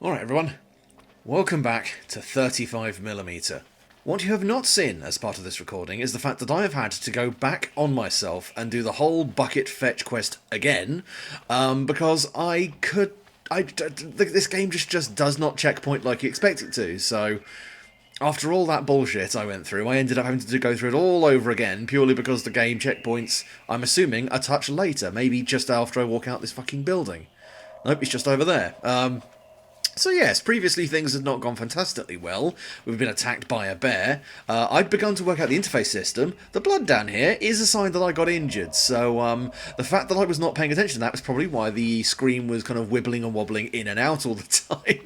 Alright everyone, welcome back to 35mm. What you have not seen as part of this recording is the fact that I have had to go back on myself and do the whole bucket fetch quest again, because this game just does not checkpoint like you expect it to, so after all that bullshit I went through, I ended up having to go through it all over again, purely because the game checkpoints, I'm assuming, a touch later, maybe just after I walk out this fucking building. Nope, it's just over there. So yes, previously things had not gone fantastically well. We've been attacked by a bear. I'd begun to work out the interface system. The blood down here is a sign that I got injured, so the fact that I was not paying attention to that was probably why the screen was kind of wibbling and wobbling in and out all the time,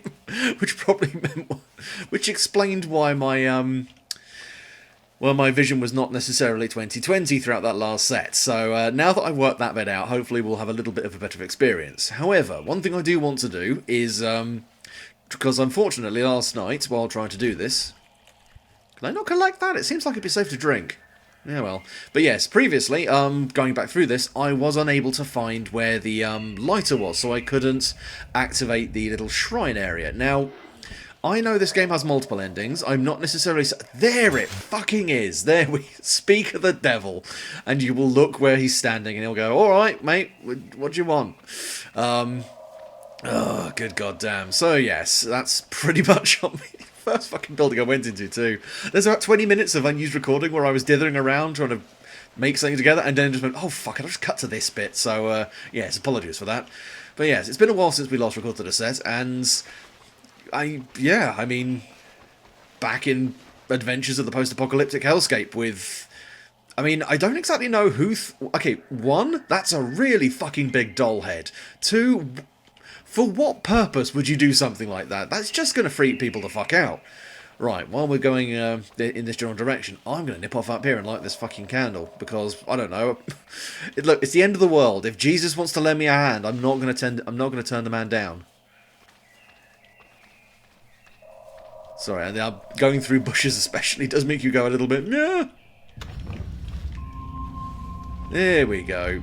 which explained why my vision was not necessarily 20/20 throughout that last set. So now that I've worked that bit out, hopefully we'll have a little bit of a better experience. However, one thing I do want to do is, because unfortunately last night, while trying to do this... Can I not collect that? It seems like it'd be safe to drink. Yeah, well. But yes, previously, going back through this, I was unable to find where the lighter was, so I couldn't activate the little shrine area. Now, I know this game has multiple endings. I'm not necessarily... There it fucking is! There we speak of the devil. And you will look where he's standing and he'll go, alright, mate, what do you want? Oh, good goddamn. So yes, that's pretty much on me. First fucking building I went into too. There's about 20 minutes of unused recording where I was dithering around trying to make something together and then just went, oh fuck, I'll just cut to this bit. So yes, apologies for that. But yes, it's been a while since we last recorded a set, and I mean, back in Adventures of the Post-Apocalyptic Hellscape with... I mean, I don't exactly know who... Okay, one, that's a really fucking big doll head. Two, for what purpose would you do something like that? That's just going to freak people the fuck out. Right, while we're going in this general direction, I'm going to nip off up here and light this fucking candle, because, I don't know... Look, it's the end of the world. If Jesus wants to lend me a hand, I'm not going to turn the man down. Sorry, and going through bushes especially does make you go a little bit, yeah. There we go.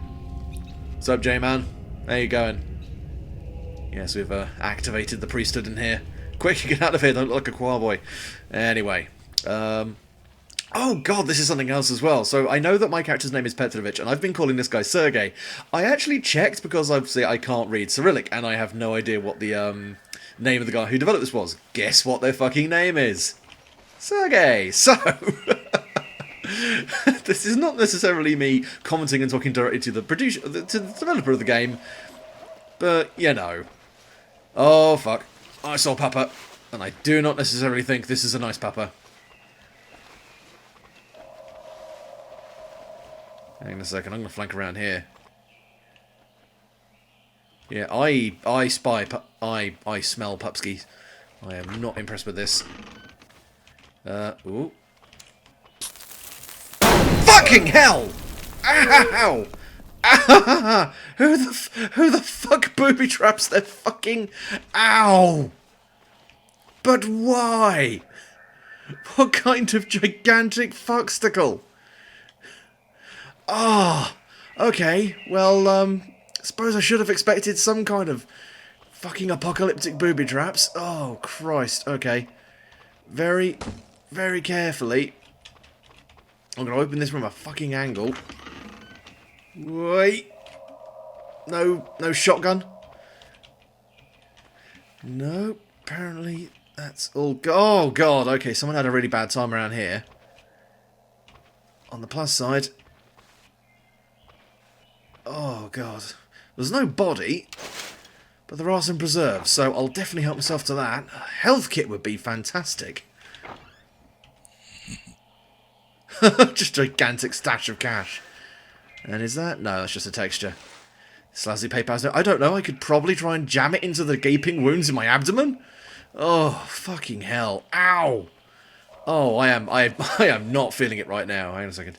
What's up, J-Man? How you going? Yes, we've activated the priesthood in here. Quick, get out of here, don't look like a choir boy. Anyway, oh god, this is something else as well. So I know that my character's name is Petrovich, and I've been calling this guy Sergey. I actually checked because obviously I can't read Cyrillic, and I have no idea what the name of the guy who developed this was. Guess what their fucking name is? Sergey. So, this is not necessarily me commenting and talking directly to the producer, to the developer of the game, but you know. Oh fuck! I saw Papa, and I do not necessarily think this is a nice Papa. Hang on a second, I'm going to flank around here. Yeah, I spy, I smell pupskis. I am not impressed with this. Ooh. Fucking hell! Ow! Ah! Who the fuck booby traps their fucking... Ow! But why? What kind of gigantic fuckstickle? Ah, okay, well, suppose I should have expected some kind of fucking apocalyptic booby traps. Oh, Christ, okay. Very, very carefully. I'm going to open this from a fucking angle. Wait. No shotgun? No, apparently that's all... Oh, God, okay, someone had a really bad time around here. On the plus side... Oh, God. There's no body, but there are some preserves, so I'll definitely help myself to that. A health kit would be fantastic. Just a gigantic stash of cash. And is that? No, that's just a texture. Slazzy paper. I don't know, I could probably try and jam it into the gaping wounds in my abdomen. Oh, fucking hell. Ow! Oh, I am not feeling it right now. Hang on a second.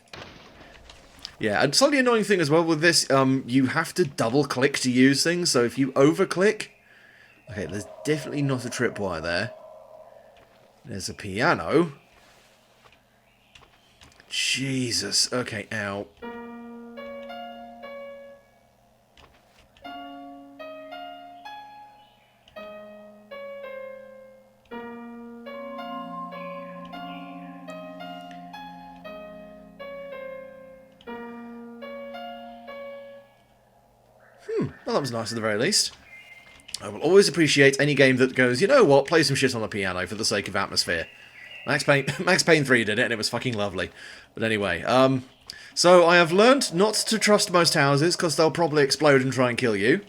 Yeah, and slightly annoying thing as well with this, you have to double-click to use things, so if you over-click... Okay, there's definitely not a tripwire there. There's a piano. Jesus, okay, ow. Well, that was nice at the very least. I will always appreciate any game that goes, you know what, play some shit on the piano for the sake of atmosphere. Max Payne 3 did it, and it was fucking lovely. But anyway, so I have learnt not to trust most houses, because they'll probably explode and try and kill you.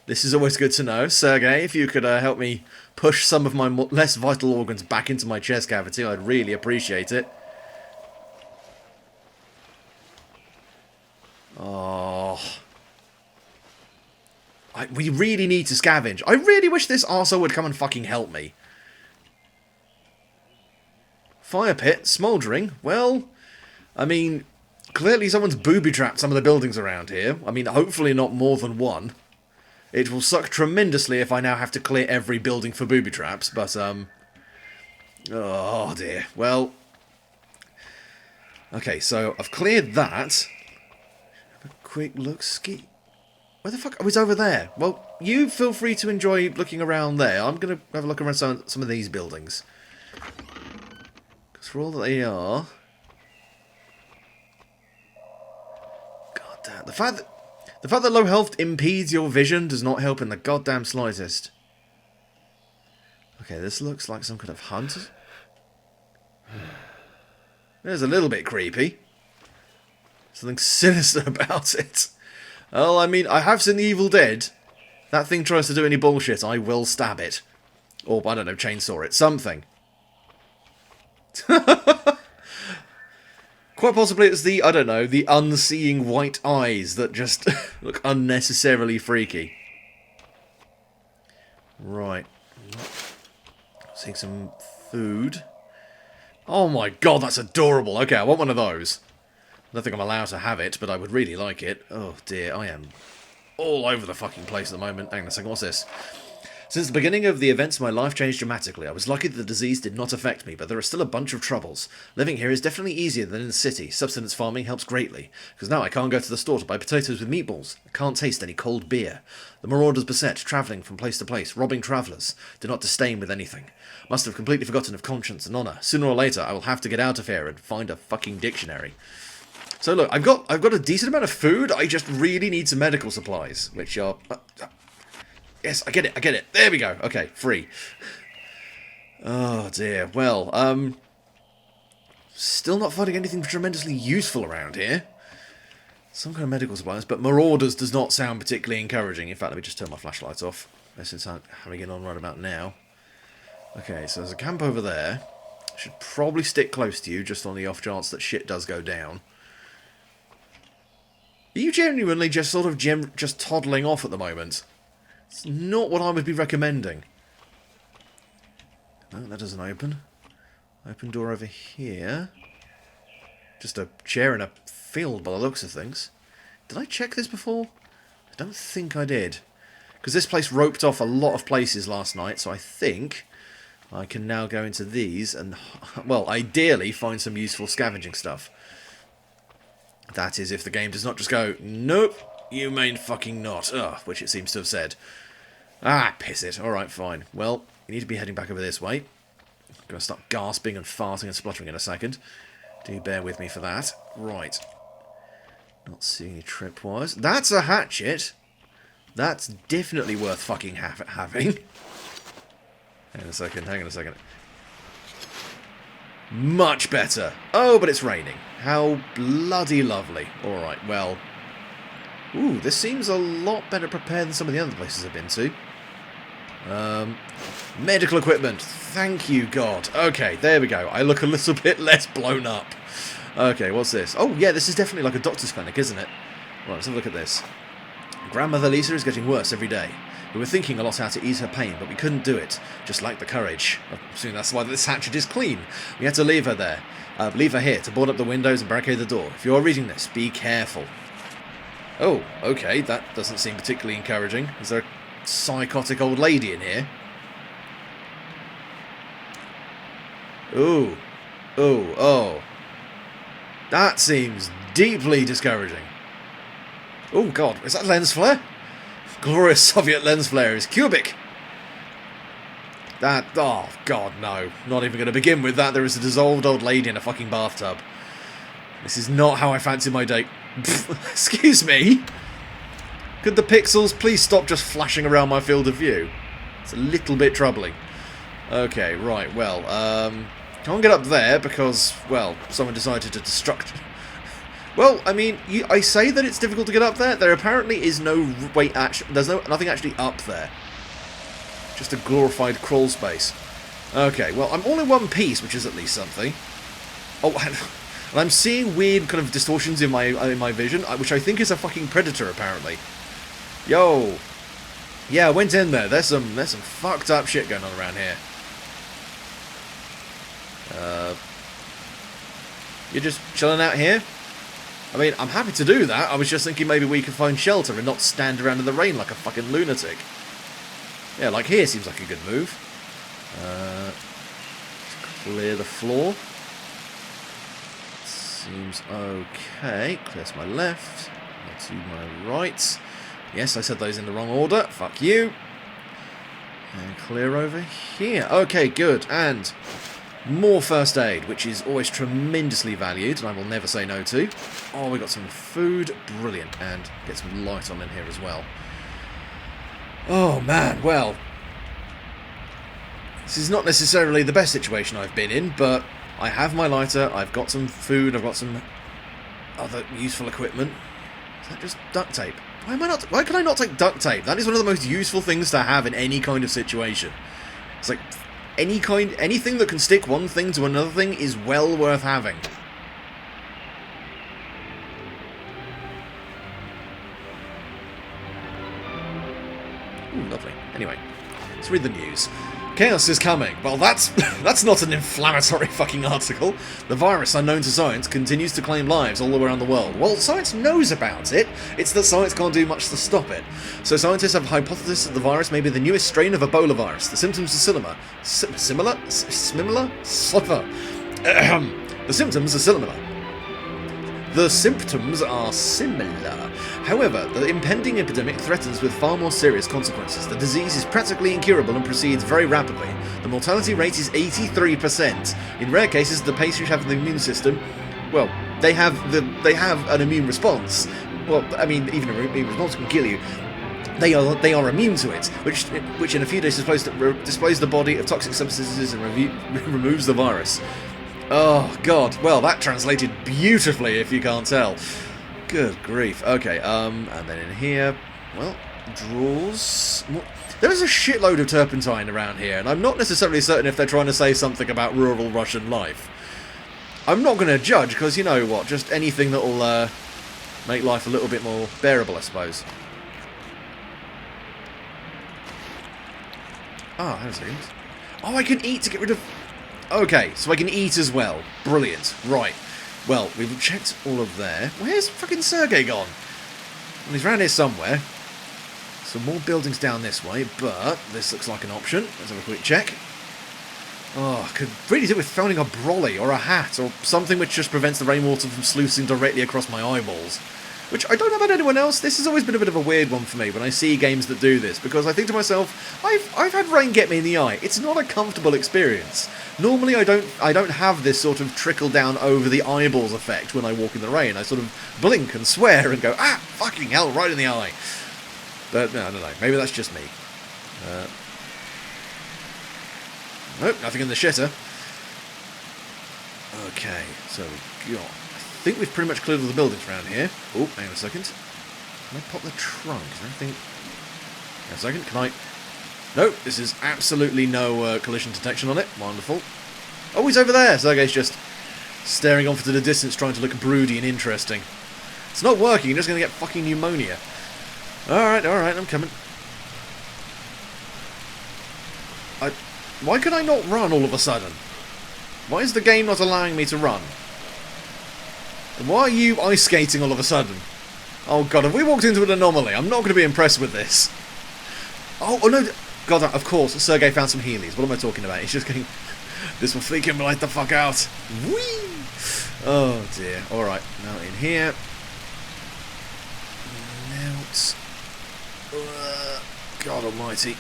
This is always good to know. Sergey, if you could help me push some of my less vital organs back into my chest cavity, I'd really appreciate it. Oh... we really need to scavenge. I really wish this arsehole would come and fucking help me. Fire pit, smouldering. Well, I mean, clearly someone's booby-trapped some of the buildings around here. I mean, hopefully not more than one. It will suck tremendously if I now have to clear every building for booby-traps, but, oh, dear. Well... Okay, so I've cleared that. Have a quick look, ski... Where the fuck? Oh, it's over there. Well, you feel free to enjoy looking around there. I'm going to have a look around some of these buildings. Because for all that they are... God damn. The fact that low health impedes your vision does not help in the goddamn slightest. Okay, this looks like some kind of hunt. It's a little bit creepy. Something sinister about it. Well, I mean, I have seen The Evil Dead. That thing tries to do any bullshit, I will stab it. Or, I don't know, chainsaw it. Something. Quite possibly it's the, I don't know, the unseeing white eyes that just look unnecessarily freaky. Right. Seeing some food. Oh my god, that's adorable. Okay, I want one of those. I don't think I'm allowed to have it, but I would really like it. Oh dear, I am all over the fucking place at the moment. Hang on a second, what's this? Since the beginning of the events, my life changed dramatically. I was lucky that the disease did not affect me, but there are still a bunch of troubles. Living here is definitely easier than in the city. Subsistence farming helps greatly, because now I can't go to the store to buy potatoes with meatballs. I can't taste any cold beer. The marauders beset, travelling from place to place, robbing travellers. Do not disdain with anything. Must have completely forgotten of conscience and honour. Sooner or later, I will have to get out of here and find a fucking dictionary. So look, I've got a decent amount of food. I just really need some medical supplies, which are yes, I get it. There we go. Okay, free. Oh dear. Well, still not finding anything tremendously useful around here. Some kind of medical supplies, but marauders does not sound particularly encouraging. In fact, let me just turn my flashlights off since I'm having it on right about now. Okay, so there's a camp over there. Should probably stick close to you, just on the off chance that shit does go down. Are you genuinely just sort of just toddling off at the moment? It's not what I would be recommending. No, that doesn't open. Open door over here. Just a chair in a field by the looks of things. Did I check this before? I don't think I did. Because this place roped off a lot of places last night, so I think I can now go into these and, well, ideally find some useful scavenging stuff. That is if the game does not just go, nope, you may fucking not. Ugh, which it seems to have said. Ah, piss it. Alright, fine. Well, you need to be heading back over this way. I'm going to start gasping and farting and spluttering in a second. Do bear with me for that. Right. Not seeing any tripwires. That's a hatchet. That's definitely worth fucking having. Hang on a second. Much better. Oh, but it's raining. How bloody lovely. Alright, well. Ooh, this seems a lot better prepared than some of the other places I've been to. Medical equipment. Thank you, God. Okay, there we go. I look a little bit less blown up. Okay, what's this? Oh, yeah, this is definitely like a doctor's clinic, isn't it? Right, let's have a look at this. Grandmother Lisa is getting worse every day. We were thinking a lot how to ease her pain, but we couldn't do it. Just lacked the courage. I assume that's why this hatchet is clean. We had to leave her there. Leave her here to board up the windows and barricade the door. If you're reading this, be careful. Oh, okay, that doesn't seem particularly encouraging. Is there a psychotic old lady in here? Ooh. Ooh, oh. That seems deeply discouraging. Oh, God, is that lens flare? Glorious Soviet lens flare is cubic. That, oh, God, no. Not even going to begin with that. There is a dissolved old lady in a fucking bathtub. This is not how I fancy my date. Excuse me. Could the pixels please stop just flashing around my field of view? It's a little bit troubling. Okay, right, well, can't get up there because, well, someone decided to destruct... Well, I mean, I say that it's difficult to get up there. There apparently is no... Wait, actually, there's nothing actually up there. Just a glorified crawl space. Okay, well, I'm all in one piece, which is at least something. Oh, and I'm seeing weird kind of distortions in my vision, which I think is a fucking predator, apparently. Yo! Yeah, I went in there. There's some fucked up shit going on around here. You're just chilling out here? I mean, I'm happy to do that. I was just thinking maybe we could find shelter and not stand around in the rain like a fucking lunatic. Yeah, like here seems like a good move. Clear the floor. Seems okay. Clear to my left. To my right. Yes, I said those in the wrong order. Fuck you. And clear over here. Okay, good. And more first aid, which is always tremendously valued, and I will never say no to. Oh, we got some food. Brilliant. And get some light on in here as well. Oh, man. Well, this is not necessarily the best situation I've been in, but I have my lighter, I've got some food, I've got some other useful equipment. Is that just duct tape? Why can I not take duct tape? That is one of the most useful things to have in any kind of situation. It's like, anything that can stick one thing to another thing is well worth having. Ooh, lovely. Anyway, let's read the news. Chaos is coming. Well, that's not an inflammatory fucking article. The virus, unknown to science, continues to claim lives all around the world. Well, science knows about it. It's that science can't do much to stop it. So scientists have a hypothesis that the virus may be the newest strain of Ebola virus. The symptoms are similar. The symptoms are similar. The symptoms are similar. However, the impending epidemic threatens with far more serious consequences. The disease is practically incurable and proceeds very rapidly. The mortality rate is 83%. In rare cases, the patients have the immune system, well, they have an immune response. Well, I mean, even an immune response can kill you. They are immune to it, which in a few days displays the body of toxic substances and removes the virus. Oh, God. Well, that translated beautifully, if you can't tell. Good grief. Okay, and then in here, well, drawers. There is a shitload of turpentine around here, and I'm not necessarily certain if they're trying to say something about rural Russian life. I'm not going to judge, because you know what, just anything that will make life a little bit more bearable, I suppose. Ah, there's things. Oh, I can eat to get rid of... Okay, so I can eat as well. Brilliant. Right. Well, we've checked all of there. Where's fucking Sergey gone? Well, he's around here somewhere. Some more buildings down this way, but this looks like an option. Let's have a quick check. Oh, I could really do with finding a brolly or a hat or something which just prevents the rainwater from sluicing directly across my eyeballs. Which, I don't know about anyone else, this has always been a bit of a weird one for me when I see games that do this, because I think to myself, I've had rain get me in the eye. It's not a comfortable experience. Normally I don't have this sort of trickle down over the eyeballs effect when I walk in the rain. I sort of blink and swear and go, ah, fucking hell, right in the eye. But, no, I don't know, maybe that's just me. Nope, nothing in the shitter. Okay, so we got... I think we've pretty much cleared all the buildings around here. Oh, hang on a second. Can I pop the trunk? Is there anything... Hang on a second, can I... Nope, this is absolutely no collision detection on it. Wonderful. Oh, he's over there! Sergey's just staring off into the distance trying to look broody and interesting. It's not working, you're just going to get fucking pneumonia. Alright, I'm coming. Why can I not run all of a sudden? Why is the game not allowing me to run? And why are you ice skating all of a sudden? Oh god, have we walked into an anomaly? I'm not going to be impressed with this. Oh no, god, of course, Sergey found some Heelys. What am I talking about? He's just going, this will freak him right the fuck out. Whee! Oh dear. Alright, now in here. Out. God almighty.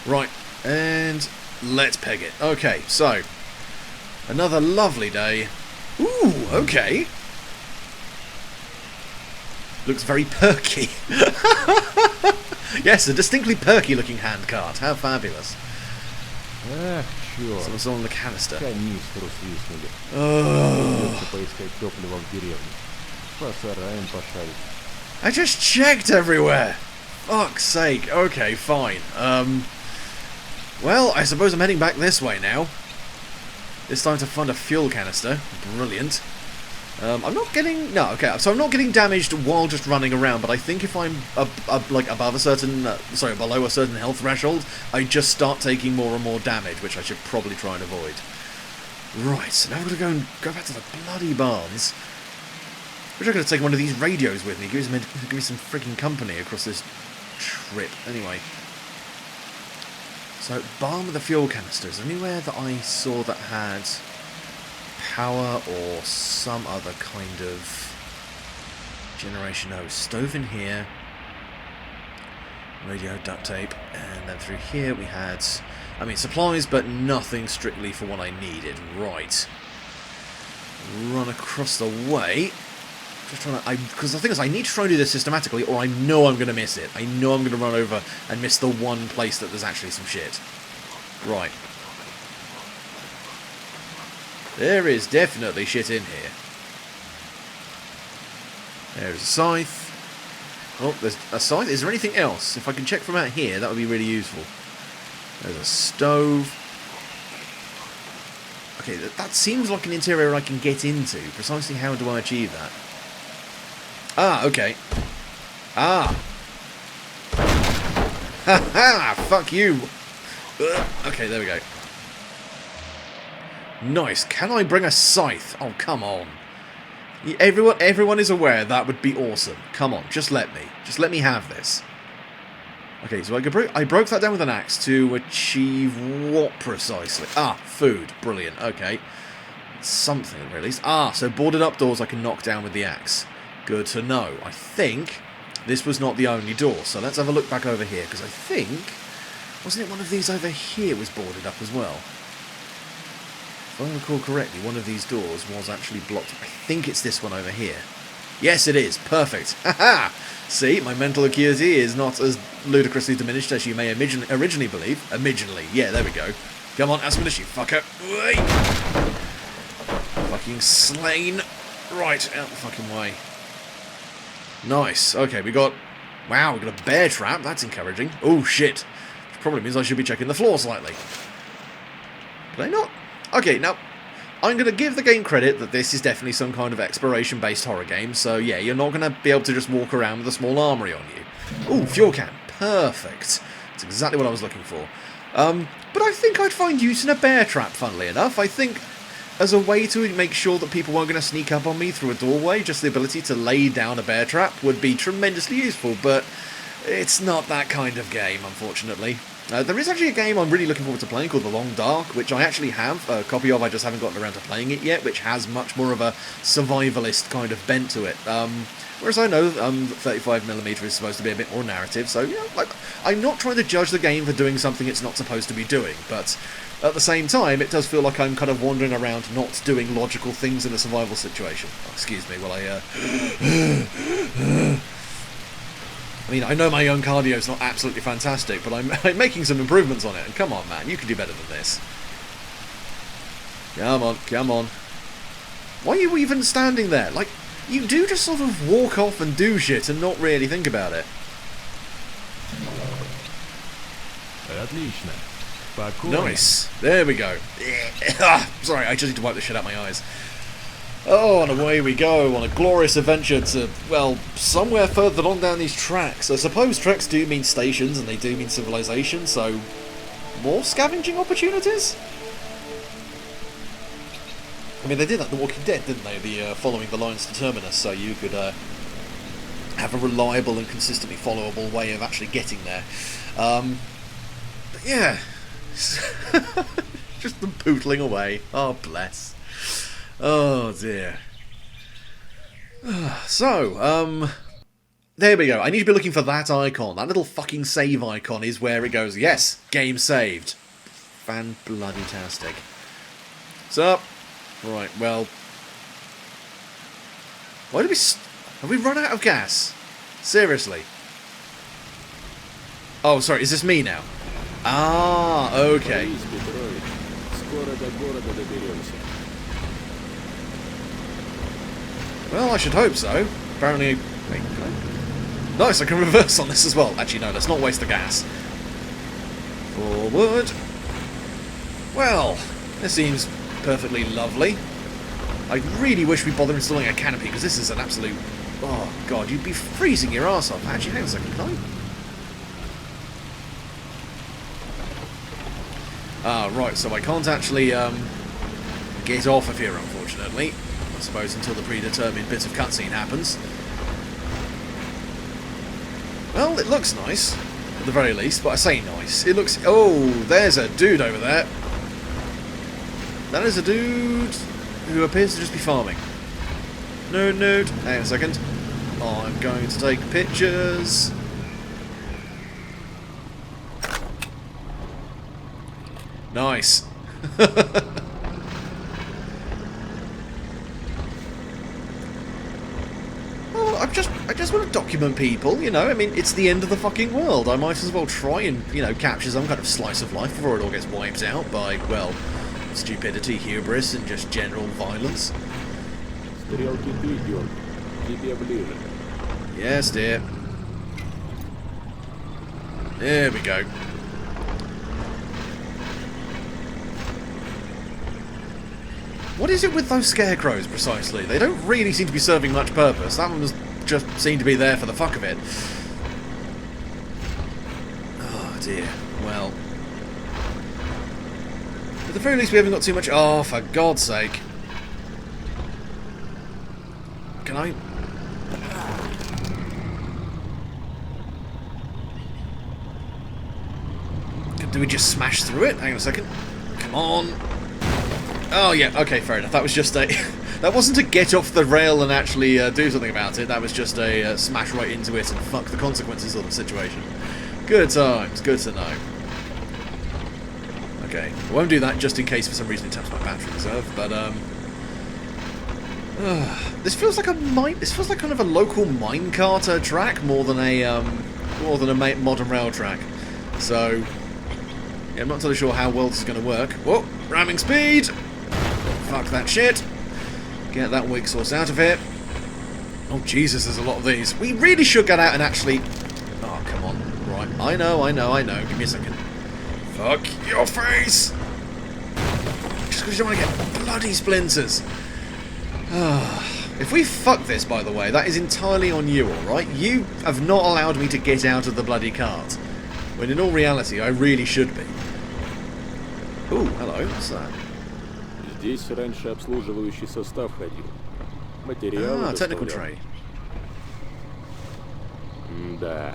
Right, and let's peg it. Okay, so, another lovely day. Ooh, okay. Looks very perky. Yes, a distinctly perky looking handcart. How fabulous. Чёрт. Someone's on the canister. Канистру свистнули. Oh. Придется поискать топливо в деревне. По сараям пошарить. I just checked everywhere. Fuck's sake. Okay, fine. Well, I suppose I'm heading back this way now. This time to find a fuel canister. Brilliant. I'm not getting... No, okay, so I'm not getting damaged while just running around, but I think if I'm like above a certain... below a certain health threshold, I just start taking more and more damage, which I should probably try and avoid. Right, so now I'm going to go back to the bloody barns. Wish I could have taken one of these radios with me. Give me some freaking company across this trip. Anyway. So, barn with the fuel canister. Is there anywhere that I saw that had power or some other kind of generation? No, stove in here. Radio, duct tape. And then through here we had... I mean, supplies, but nothing strictly for what I needed. Right. Run across the way. Just trying to, because the thing is, I need to try and do this systematically, or I know I'm going to miss it. I know I'm going to run over and miss the one place that there's actually some shit. Right. There is definitely shit in here. There's a scythe. Oh, there's a scythe. Is there anything else? If I can check from out here, that would be really useful. There's a stove. Okay, that seems like an interior I can get into. Precisely how do I achieve that? Ah, okay. Ah. Ha ha! Fuck you! Okay, there we go. Nice. Can I bring a scythe? Oh, come on. Everyone is aware that would be awesome. Come on, just let me. Just let me have this. Okay, so I broke that down with an axe to achieve what precisely? Ah, food. Brilliant. Okay. Something, at least. Ah, so boarded up doors I can knock down with the axe. Good to know. I think this was not the only door, so let's have a look back over here, because I think... Wasn't it one of these over here was boarded up as well? If I recall correctly, one of these doors was actually blocked. I think it's this one over here. Yes, it is. Perfect. Haha! See, my mental acuity is not as ludicrously diminished as you may originally believe. Originally. Yeah, there we go. Come on, Asmodus, you fucker. Wait. Fucking slain. Right, out the fucking way. Nice. Okay, we got... Wow, we got a bear trap. That's encouraging. Oh, shit. Which probably means I should be checking the floor slightly. Did I not? Okay, now, I'm going to give the game credit that this is definitely some kind of exploration-based horror game, so yeah, you're not going to be able to just walk around with a small armory on you. Ooh, fuel can. Perfect. That's exactly what I was looking for. But I think I'd find use in a bear trap, funnily enough. I think, as a way to make sure that people weren't going to sneak up on me through a doorway, just the ability to lay down a bear trap would be tremendously useful, but it's not that kind of game, unfortunately. There is actually a game I'm really looking forward to playing called The Long Dark, which I actually have a copy of. I just haven't gotten around to playing it yet, which has much more of a survivalist kind of bent to it. Whereas I know 35mm is supposed to be a bit more narrative, so, you know, like, I'm not trying to judge the game for doing something it's not supposed to be doing, but at the same time, it does feel like I'm kind of wandering around not doing logical things in a survival situation. Oh, excuse me while I mean, I know my own cardio is not absolutely fantastic, but I'm making some improvements on it, and come on, man, you can do better than this. Come on, come on. Why are you even standing there? Like, you do just sort of walk off and do shit and not really think about it. Отлично. Nice. There we go. Sorry, I just need to wipe the shit out of my eyes. Oh, and away we go on a glorious adventure to, well, somewhere further on down these tracks. I suppose tracks do mean stations and they do mean civilization, so more scavenging opportunities? I mean, they did that in The Walking Dead, didn't they? The following the lines to Terminus, so you could have a reliable and consistently followable way of actually getting there. But yeah, just them pootling away. Oh, bless. Oh dear. So, there we go. I need to be looking for that icon. That little fucking save icon is where it goes. Yes, game saved. Fan-bloody-tastic. So, right, well... Why did we... Have we run out of gas? Seriously. Oh, sorry, is this me now? Ah, okay. Борис Петрович, скоро до города доберемся. Well, I should hope so. Apparently... Wait, can I... Nice, I can reverse on this as well. Actually, no, let's not waste the gas. Forward. Well, this seems perfectly lovely. I really wish we bothered installing a canopy, because this is an absolute... Oh, God, you'd be freezing your arse off. Actually, hang on a second, can I... Ah, right, so I can't actually get off of here, unfortunately. I suppose until the predetermined bit of cutscene happens. Well, it looks nice, at the very least, but I say nice. It looks... Oh, there's a dude over there. That is a dude who appears to just be farming. No, hang on a second. I'm going to take pictures. Nice. Well, I just want to document people, you know. I mean, it's the end of the fucking world. I might as well try and, you know, capture some kind of slice of life before it all gets wiped out by, well, stupidity, hubris, and just general violence. Стрелки идем. Тебе ближе. Yes, dear. There we go. What is it with those scarecrows, precisely? They don't really seem to be serving much purpose. That one just seemed to be there for the fuck of it. Oh, dear. Well. At the very least, we haven't got too much... Oh, for God's sake. Can I... Do we just smash through it? Hang on a second. Come on. Oh, yeah, okay, fair enough. That was just a... that wasn't a get off the rail and actually do something about it. That was just a smash right into it and fuck the consequences sort of situation. Good times. Good to know. Okay. I won't do that just in case for some reason it taps my battery reserve, but, this feels like a mine... This feels like kind of a local minecart track more than a modern rail track. So... Yeah, I'm not totally sure how well this is going to work. Whoa! Ramming speed! Fuck that shit. Get that weak source out of here. Oh, Jesus, there's a lot of these. We really should get out and actually... Oh, come on. Right. I know. Give me a second. Fuck your face! Just because you don't want to get bloody splinters. If we fuck this, by the way, that is entirely on you, alright? You have not allowed me to get out of the bloody cart. When in all reality, I really should be. Ooh, hello. What's that? Здесь раньше обслуживающий состав ходил. Материалы technical доставлял. tray. Да,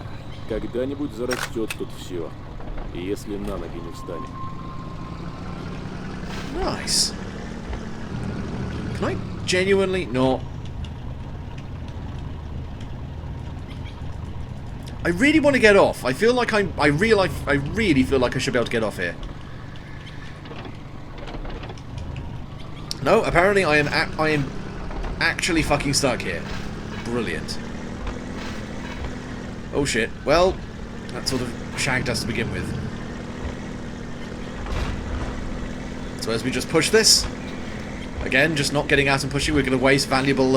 когда-нибудь зарастет тут все, если на ноги не встанет. Nice. Can I genuinely not? I really want to get off. I feel like I really feel like I should be able to get off here. No, apparently I am actually fucking stuck here. Brilliant. Oh shit. Well, that sort of shagged us to begin with. So as we just push this, again, just not getting out and pushing, we're going to waste valuable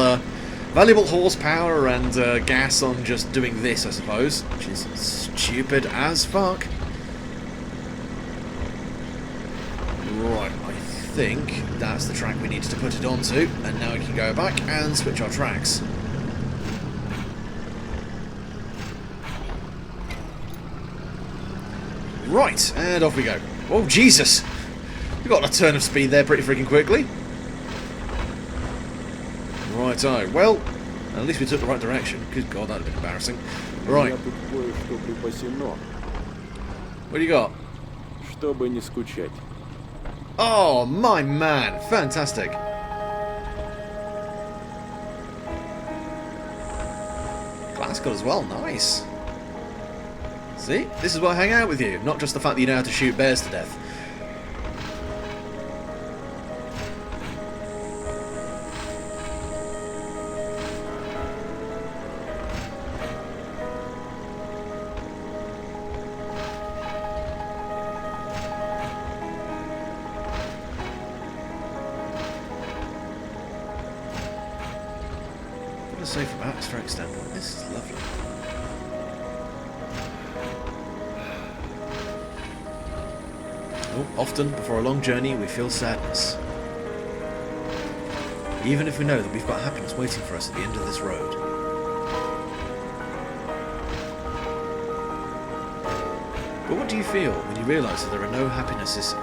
horsepower and gas on just doing this, I suppose, which is stupid as fuck. Right, I think that's the track we needed to put it onto, and now we can go back and switch our tracks. Right, and off we go. Oh, Jesus! We got a turn of speed there pretty freaking quickly. Righto, well, at least we took the right direction. Good God, that would have been embarrassing. Right. У меня тут кое-что припасено, What do you got? чтобы не скучать. Oh, my man! Fantastic! Classical as well, nice. See? This is why I hang out with you, not just the fact that you know how to shoot bears to death. say from an atmospheric standpoint, this is lovely. Oh, often, before a long journey, we feel sadness. Even if we know that we've got happiness waiting for us at the end of this road. But what do you feel when you realise that there are no happinesses?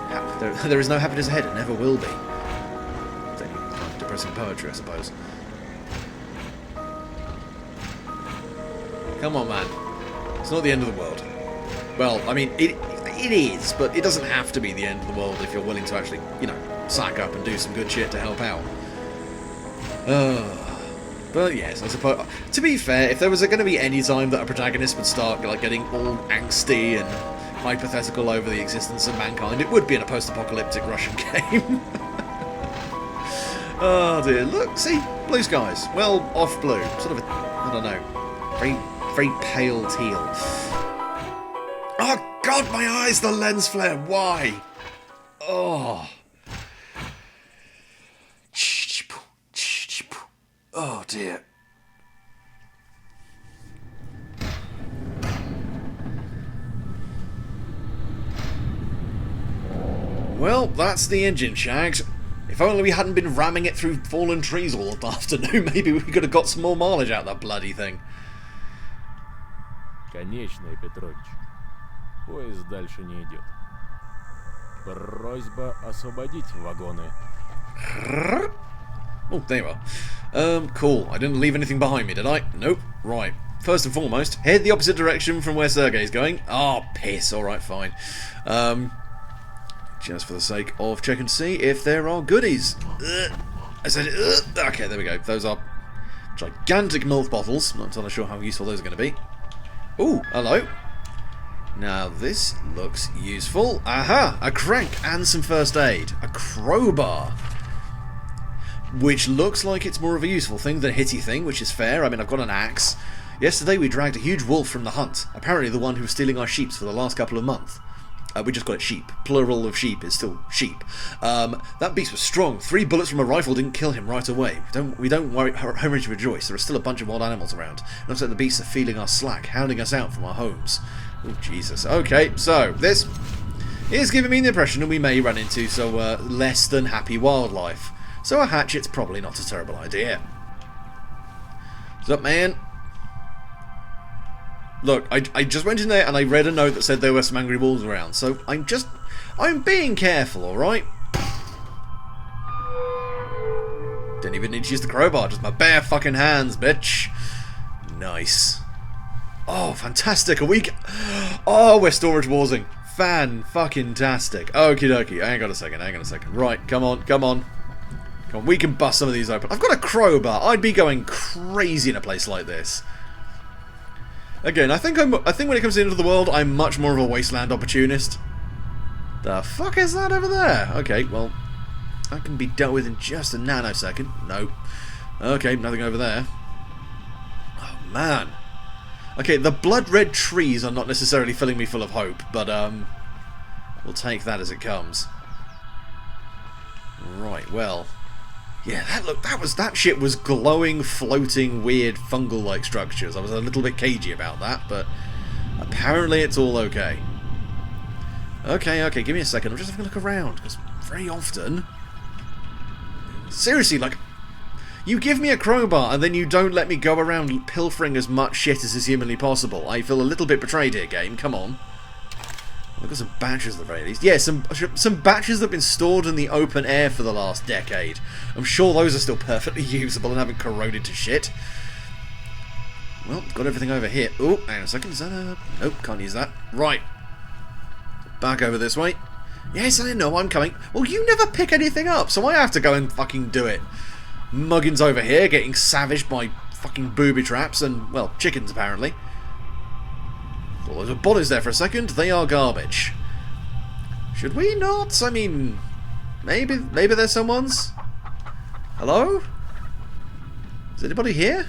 There is no happiness ahead, and never will be. It's only kind of depressing poetry, I suppose. Come on, man. It's not the end of the world. Well, I mean, it is, but it doesn't have to be the end of the world if you're willing to actually, you know, sack up and do some good shit to help out. But yes, I suppose. To be fair, if there was going to be any time that a protagonist would start like getting all angsty and hypothetical over the existence of mankind, it would be in a post-apocalyptic Russian game. Oh dear! Look, see, blue skies. Well, off blue, sort of. I don't know, very pale teal. Oh God, my eyes! The lens flare. Why? Oh. Oh dear. Well, that's the engine, Shags. If only we hadn't been ramming it through fallen trees all afternoon, maybe we could have got some more mileage out of that bloody thing. Конечная, Петрович. Поезд дальше не идет. Просьба освободить вагоны. Oh, there you are. Cool. I didn't leave anything behind me, did I? Nope. Right. First and foremost, head the opposite direction from where Sergei's going. Oh, piss. Alright, fine. Just for the sake of checking to see if there are goodies. I said, okay, there we go. Those are gigantic milk bottles. Not entirely sure how useful those are going to be. Ooh, hello. Now, this looks useful. Aha! A crank and some first aid. A crowbar. Which looks like it's more of a useful thing than a hitty thing, which is fair. I mean, I've got an axe. Yesterday we dragged a huge wolf from the hunt. Apparently the one who was stealing our sheep for the last couple of months. We just call it sheep. Plural of sheep is still sheep. That beast was strong. 3 bullets from a rifle didn't kill him right away. We don't worry, hurry to rejoice. There are still a bunch of wild animals around. It looks like the beasts are feeling our slack, hounding us out from our homes. Oh, Jesus. Okay, so this is giving me the impression that we may run into less than happy wildlife. So a hatchet's probably not a terrible idea. What's up, man? Look, I just went in there and I read a note that said there were some angry wolves around, so I'm being careful, alright? Didn't even need to use the crowbar, just my bare fucking hands, bitch. Nice. Oh, fantastic, a week. Oh, we're storage warsing. Fan-fucking-tastic. Okie dokie, hang on a second. Right, come on. Come on, we can bust some of these open. I've got a crowbar. I'd be going crazy in a place like this. Again, I think when it comes to the end of the world, I'm much more of a wasteland opportunist. The fuck is that over there? Okay, well, that can be dealt with in just a nanosecond. No. Okay, nothing over there. Oh, man. Okay, the blood red trees are not necessarily filling me full of hope, but, we'll take that as it comes. Right, well... Yeah, that shit was glowing, floating, weird, fungal-like structures. I was a little bit cagey about that, but apparently it's all okay. Okay, give me a second. I'm just having a look around, because very often... Seriously, like, you give me a crowbar and then you don't let me go around pilfering as much shit as is humanly possible. I feel a little bit betrayed here, game. Come on. I've got some batches at the very least. Yeah, some batches that have been stored in the open air for the last decade. I'm sure those are still perfectly usable and haven't corroded to shit. Well, got everything over here. Oh, hang on a second. Is that a... Nope, can't use that. Right. Back over this way. Yes, I know, I'm coming. Well, you never pick anything up, so I have to go and fucking do it. Muggins over here getting savaged by fucking booby traps and, well, chickens apparently. Well, there's a bodies there for a second. They are garbage. Should we not? I mean, maybe there's someone's. Hello? Is anybody here?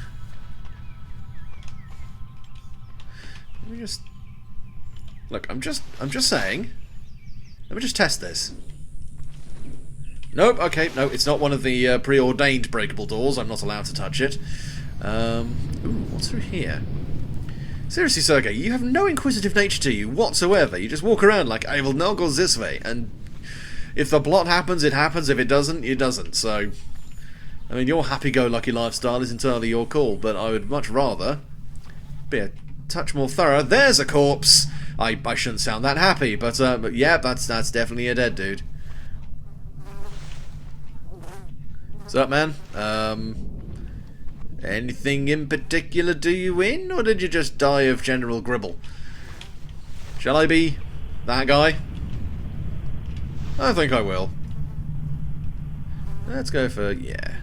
Let me just look. I'm just saying. Let me just test this. Nope. Okay. No, it's not one of the preordained breakable doors. I'm not allowed to touch it. Ooh, what's through here? Seriously, Sergey, you have no inquisitive nature to you whatsoever. You just walk around like, I will now go this way, and if the plot happens, it happens. If it doesn't, it doesn't. So, I mean, your happy-go-lucky lifestyle is entirely your call, but I would much rather be a touch more thorough. There's a corpse! I shouldn't sound that happy, but yeah, that's definitely a dead dude. What's up, man? Anything in particular do you in, or did you just die of general gribble? Shall I be that guy? I think I will. Let's go for, yeah.